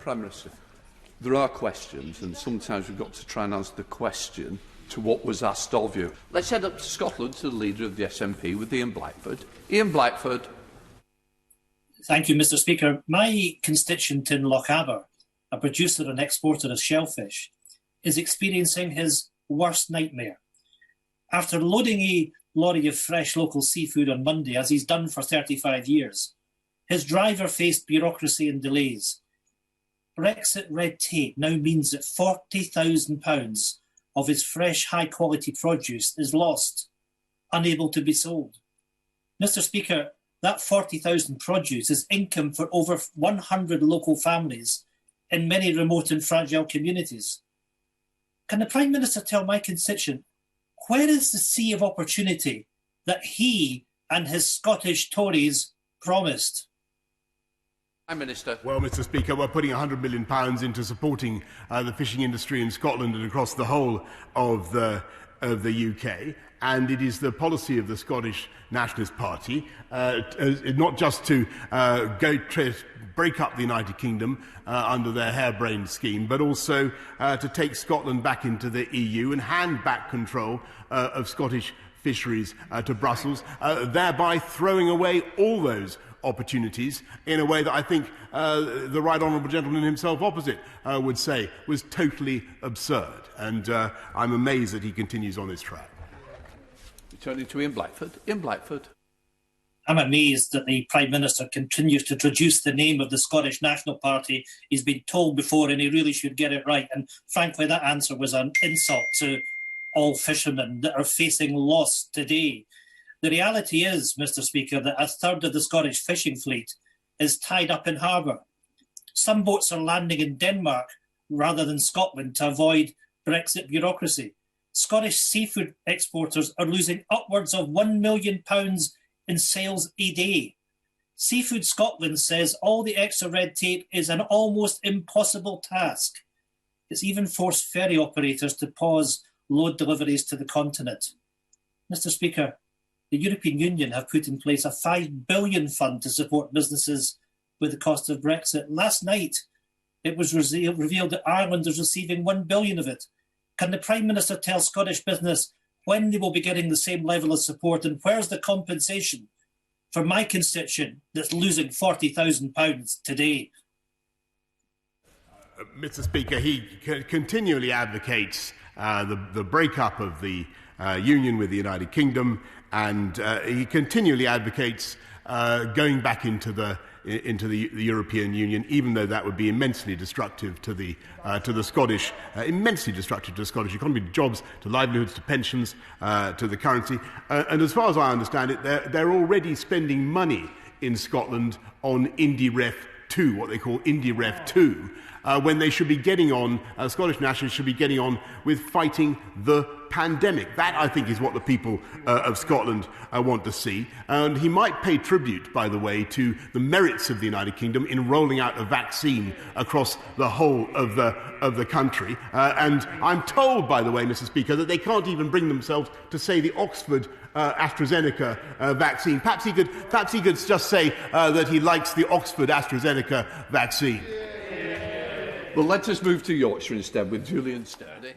Prime Minister, there are questions, and sometimes we've got to try and answer the question to what was asked of you. Let's head up to Scotland to the leader of the SNP with Ian Blackford. Ian Blackford. Thank you, Mr Speaker. My constituent in Lochaber, a producer and exporter of shellfish, is experiencing his worst nightmare. After loading a lorry of fresh local seafood on Monday, as he's done for 35 years, his driver faced bureaucracy and delays. Brexit red tape now means that £40,000 of his fresh, high-quality produce is lost, unable to be sold. Mr Speaker, that £40,000 produce is income for over 100 local families in many remote and fragile communities. Can the Prime Minister tell my constituent, where is the sea of opportunity that he and his Scottish Tories promised? Prime Minister. Well, Mr Speaker, we're putting £100 million into supporting the fishing industry in Scotland and across the whole of the UK. And it is the policy of the Scottish Nationalist Party not just to break up the United Kingdom under their harebrained scheme, but also to take Scotland back into the EU and hand back control of Scottish fisheries to Brussels, thereby throwing away all those opportunities in a way that I think the right honourable gentleman himself opposite would say was totally absurd. And I'm amazed that he continues on this track. Turning to Ian Blackford. Ian Blackford. I'm amazed that the Prime Minister continues to traduce the name of the Scottish National Party. He's been told before and he really should get it right. And frankly, that answer was an insult to all fishermen that are facing loss today. The reality is, Mr Speaker, that a third of the Scottish fishing fleet is tied up in harbour. Some boats are landing in Denmark rather than Scotland to avoid Brexit bureaucracy. Scottish seafood exporters are losing upwards of £1 million in sales a day. Seafood Scotland says all the extra red tape is an almost impossible task. It's even forced ferry operators to pause load deliveries to the continent. Mr Speaker, the European Union have put in place a £5 billion fund to support businesses with the cost of Brexit. Last night, it was revealed that Ireland is receiving £1 billion of it. Can the Prime Minister tell Scottish business when they will be getting the same level of support, and where's the compensation for my constituent that's losing £40,000 today? Mr Speaker, he continually advocates the break-up of the union with the United Kingdom, and he continually advocates going back into the European Union, even though that would be immensely destructive to the Scottish, immensely destructive to the Scottish economy, to jobs, to livelihoods, to pensions, to the currency. And as far as I understand it, they're already spending money in Scotland on IndyRef 2, what they call IndyRef 2, when they should be getting on, Scottish nationalists should be getting on with fighting the pandemic. That, I think, is what the people of Scotland want to see. And he might pay tribute, by the way, to the merits of the United Kingdom in rolling out a vaccine across the whole of the country. And I'm told, by the way, Mr Speaker, that they can't even bring themselves to say the Oxford AstraZeneca vaccine. Perhaps he could just say that he likes the Oxford AstraZeneca vaccine. Well, let us move to Yorkshire instead with Julian Sturdy.